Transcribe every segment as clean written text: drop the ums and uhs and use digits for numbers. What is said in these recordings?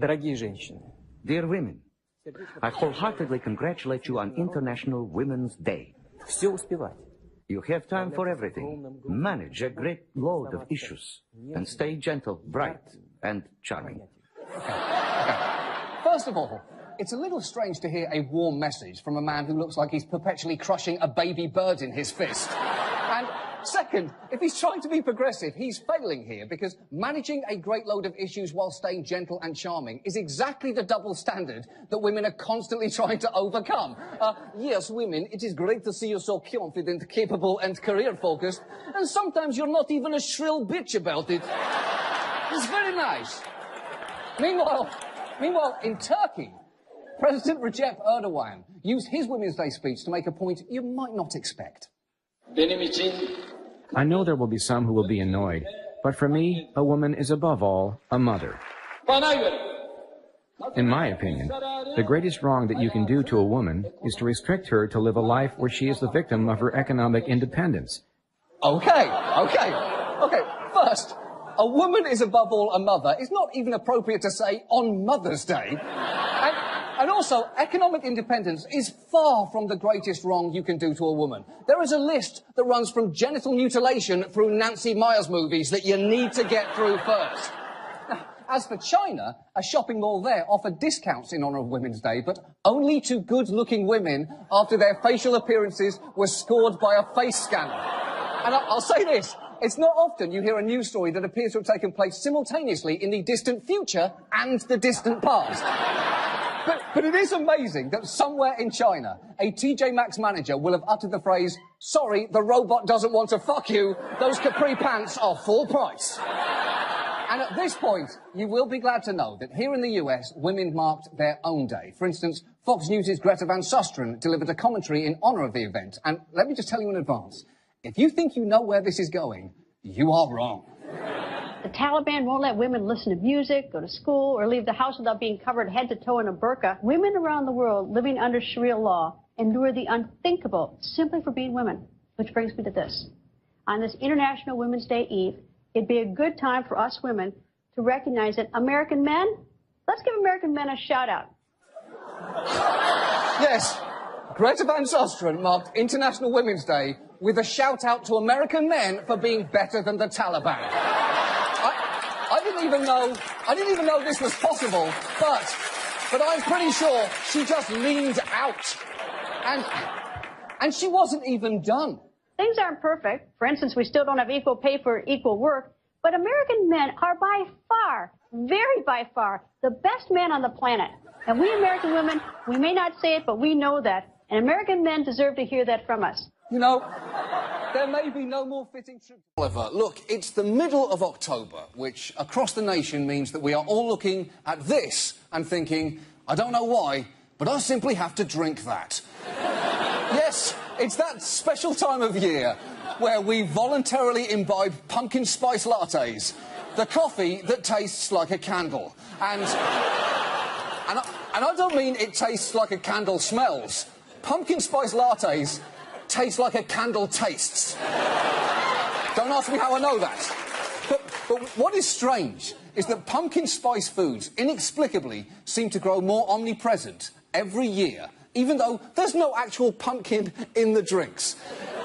Дорогие женщины, Dear women, I wholeheartedly congratulate you on International Women's Day. все успевать. You have time for everything. Manage a great load of issues. And stay gentle, bright, and charming. First of all, it's a little strange to hear a warm message from a man who looks like he's perpetually crushing a baby bird in his fist. And second, if he's trying to be progressive, he's failing here, because managing a great load of issues while staying gentle and charming is exactly the double standard that women are constantly trying to overcome. Yes, women, it is great to see you so confident, capable, and career-focused, and sometimes you're not even a shrill bitch about it. It's very nice. Meanwhile, in Turkey, President Recep Erdogan used his Women's Day speech to make a point you might not expect. I know there will be some who will be annoyed, but for me, a woman is above all a mother. In my opinion, the greatest wrong that you can do to a woman is to restrict her to live a life where she is the victim of her economic independence. Okay. First, a woman is above all a mother. It's not even appropriate to say on Mother's Day. And also, economic independence is far from the greatest wrong you can do to a woman. There is a list that runs from genital mutilation through Nancy Meyers movies that you need to get through first. Now, as for China, a shopping mall there offered discounts in honour of Women's Day, but only to good-looking women after their facial appearances were scored by a face scanner. And I'll say this, it's not often you hear a news story that appears to have taken place simultaneously in the distant future and the distant past. But it is amazing that somewhere in China, a TJ Maxx manager will have uttered the phrase, "Sorry, the robot doesn't want to fuck you. Those capri pants are full price." And at this point, you will be glad to know that here in the US, women marked their own day. For instance, Fox News' Greta Van Susteren delivered a commentary in honour of the event. And let me just tell you in advance, if you think you know where this is going, you are wrong. The Taliban won't let women listen to music, go to school, or leave the house without being covered head to toe in a burqa. Women around the world living under Sharia law endure the unthinkable simply for being women. Which brings me to this. On this International Women's Day Eve, it'd be a good time for us women to recognize that American men, let's give American men a shout out. Yes, Greta Van Susteren marked International Women's Day with a shout out to American men for being better than the Taliban. I didn't even know this was possible, but I'm pretty sure she just leaned out. And she wasn't even done. Things aren't perfect. For instance, we still don't have equal pay for equal work, but American men are by far, very by far, the best men on the planet. And we American women, we may not say it, but we know that. And American men deserve to hear that from us. You know, there may be no more fitting tribute. However, look, it's the middle of October, which across the nation means that we are all looking at this and thinking, I don't know why, but I simply have to drink that. Yes, it's that special time of year where we voluntarily imbibe pumpkin spice lattes, the coffee that tastes like a candle. And I don't mean it tastes like a candle smells. Pumpkin spice lattes taste like a candle tastes. Don't ask me how I know that. But what is strange is that pumpkin spice foods inexplicably seem to grow more omnipresent every year, even though there's no actual pumpkin in the drinks.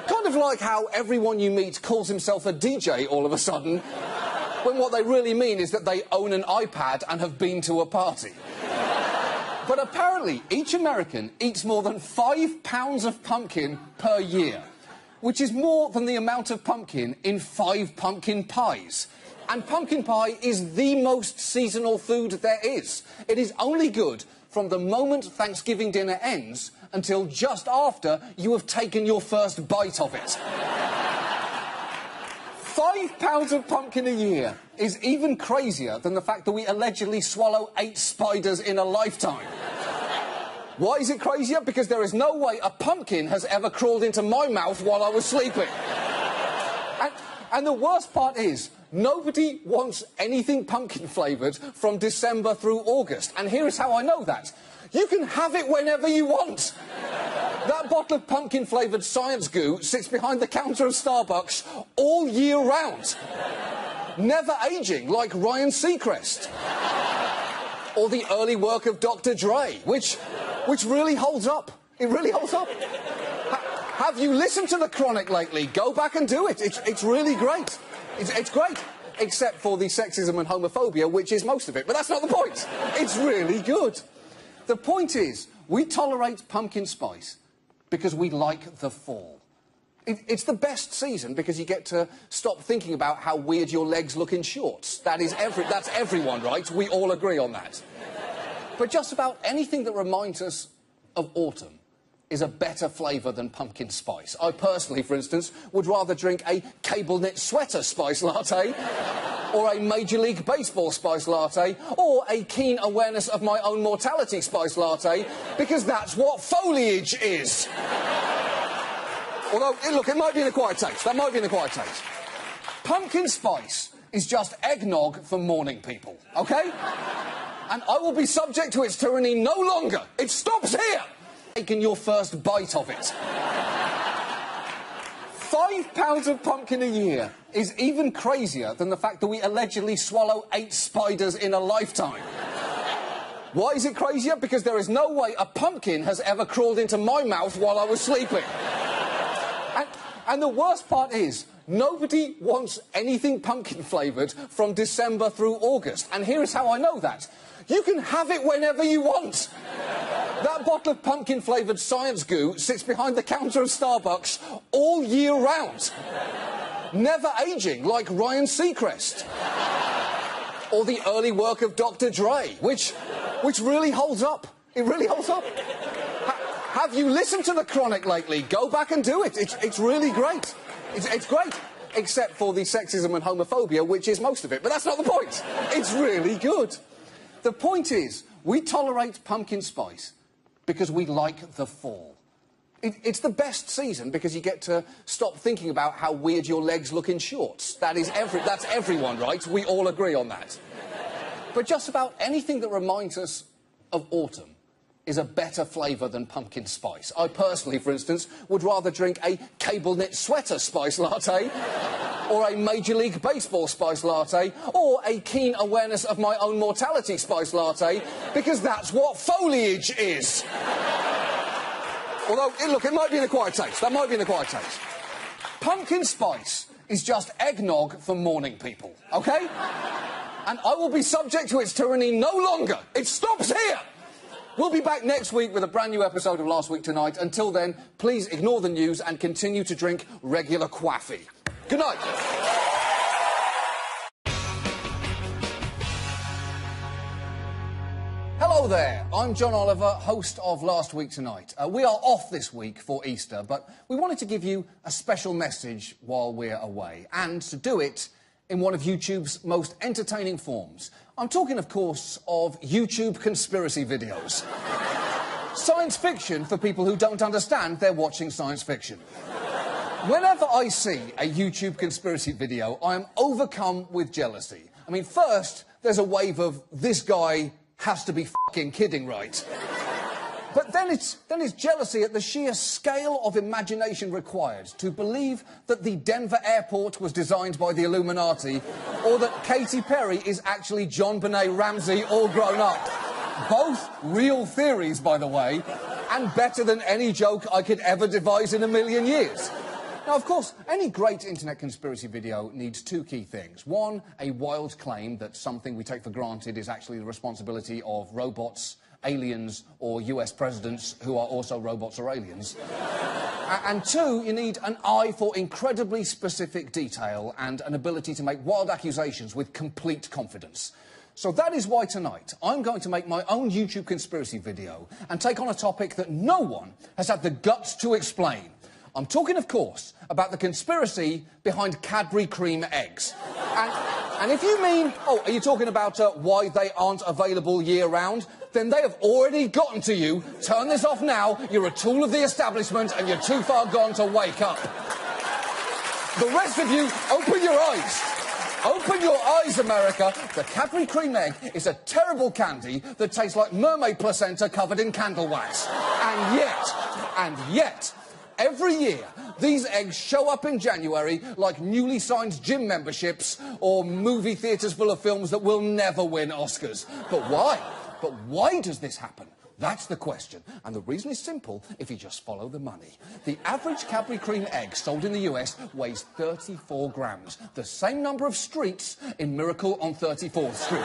Kind of like how everyone you meet calls himself a DJ all of a sudden, when what they really mean is that they own an iPad and have been to a party. But apparently, each American eats more than 5 pounds of pumpkin per year, which is more than the amount of pumpkin in 5 pumpkin pies. And pumpkin pie is the most seasonal food there is. It is only good from the moment Thanksgiving dinner ends until just after you have taken your first bite of it. 5 pounds of pumpkin a year is even crazier than the fact that we allegedly swallow 8 spiders in a lifetime. Why is it crazier? Because there is no way a pumpkin has ever crawled into my mouth while I was sleeping. And the worst part is, nobody wants anything pumpkin-flavoured from December through August. And here is how I know that. You can have it whenever you want. That bottle of pumpkin-flavoured science goo sits behind the counter of Starbucks all year round. Never aging, like Ryan Seacrest. Or the early work of Dr. Dre, which really holds up. It really holds up. Have you listened to The Chronic lately? Go back and do it. It's really great. It's great. Except for the sexism and homophobia, which is most of it. But that's not the point. It's really good. The point is, we tolerate pumpkin spice because we like the fall. It's the best season because you get to stop thinking about how weird your legs look in shorts. That's everyone, right? We all agree on that. But just about anything that reminds us of autumn is a better flavour than pumpkin spice. I personally, for instance, would rather drink a cable knit sweater spice latte, or a Major League Baseball spice latte, or a keen awareness of my own mortality spice latte, because that's what foliage is. Although, look, it might be an acquired taste. That might be an acquired taste. Pumpkin spice is just eggnog for morning people, OK? And I will be subject to its tyranny no longer. It stops here. Taking your first bite of it. £5 of pumpkin a year is even crazier than the fact that we allegedly swallow 8 spiders in a lifetime. Why is it crazier? Because there is no way a pumpkin has ever crawled into my mouth while I was sleeping. And the worst part is, nobody wants anything pumpkin-flavoured from December through August. And here is how I know that. You can have it whenever you want. That bottle of pumpkin-flavoured science goo sits behind the counter of Starbucks all year round. Never aging, like Ryan Seacrest. Or the early work of Dr. Dre, which really holds up. It really holds up. Have you listened to The Chronic lately? Go back and do it. It's really great. It's great. Except for the sexism and homophobia, which is most of it. But that's not the point. It's really good. The point is, we tolerate pumpkin spice because we like the fall. It's the best season because you get to stop thinking about how weird your legs look in shorts. That's everyone, right? We all agree on that. But just about anything that reminds us of autumn is a better flavour than pumpkin spice. I personally, for instance, would rather drink a cable knit sweater spice latte, or a Major League Baseball spice latte, or a keen awareness of my own mortality spice latte, because that's what foliage is. Although, look, it might be an acquired taste. That might be an acquired taste. Pumpkin spice is just eggnog for morning people, OK? And I will be subject to its tyranny no longer. It stops here. We'll be back next week with a brand new episode of Last Week Tonight. Until then, please ignore the news and continue to drink regular coffee. Good night. Hello there, I'm John Oliver, host of Last Week Tonight. We are off this week for Easter, but we wanted to give you a special message while we're away, and to do it in one of YouTube's most entertaining forms. I'm talking, of course, of YouTube conspiracy videos. Science fiction for people who don't understand they're watching science fiction. Whenever I see a YouTube conspiracy video, I am overcome with jealousy. I mean, first, there's a wave of, this guy has to be f***ing kidding, right? But then it's jealousy at the sheer scale of imagination required to believe that the Denver airport was designed by the Illuminati, or that Katy Perry is actually John Benet Ramsey all grown up. Both real theories, by the way, and better than any joke I could ever devise in a million years. Now, of course, any great internet conspiracy video needs 2 key things. One, a wild claim that something we take for granted is actually the responsibility of robots, aliens, or US presidents who are also robots or aliens. And 2, you need an eye for incredibly specific detail and an ability to make wild accusations with complete confidence. So that is why tonight I'm going to make my own YouTube conspiracy video and take on a topic that no one has had the guts to explain. I'm talking, of course, about the conspiracy behind Cadbury cream eggs. And if you mean, oh, are you talking about why they aren't available year-round? Then they have already gotten to you. Turn this off now. You're a tool of the establishment and you're too far gone to wake up. The rest of you, open your eyes. Open your eyes, America. The Cadbury cream egg is a terrible candy that tastes like mermaid placenta covered in candle wax. And yet, every year, these eggs show up in January like newly signed gym memberships or movie theatres full of films that will never win Oscars. But why? But why does this happen? That's the question. And the reason is simple if you just follow the money. The average Cadbury cream egg sold in the US weighs 34 grams, the same number of streets in Miracle on 34th Street.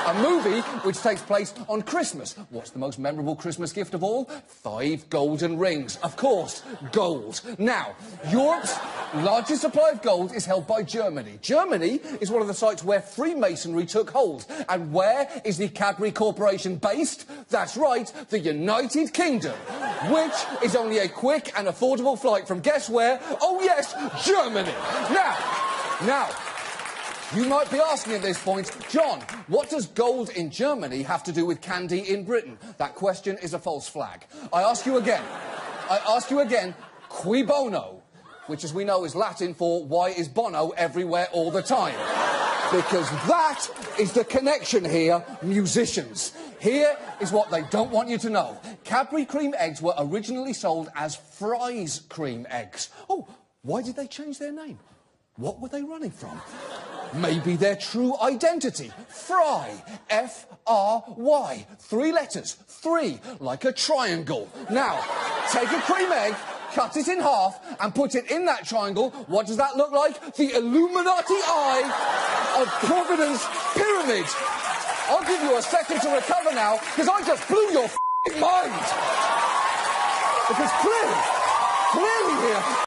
A movie which takes place on Christmas. What's the most memorable Christmas gift of all? 5 golden rings. Of course, gold. Now, Europe's largest supply of gold is held by Germany. Germany is one of the sites where Freemasonry took hold. And where is the Cadbury Corporation based? That's right, the United Kingdom, which is only a quick and affordable flight from guess where? Oh yes, Germany. Now, you might be asking at this point, John, what does gold in Germany have to do with candy in Britain? That question is a false flag. I ask you again, cui bono? Which, as we know, is Latin for why is Bono everywhere all the time? Because that is the connection here, musicians. Here is what they don't want you to know. Cadbury cream eggs were originally sold as Fry's cream eggs. Oh, why did they change their name? What were they running from? Maybe their true identity. Fry. F-R-Y. 3 letters. 3. Like a triangle. Now, take a cream egg, cut it in half, and put it in that triangle. What does that look like? The Illuminati eye of Providence Pyramid. I'll give you a second to recover now, because I just blew your mind. Because clearly here...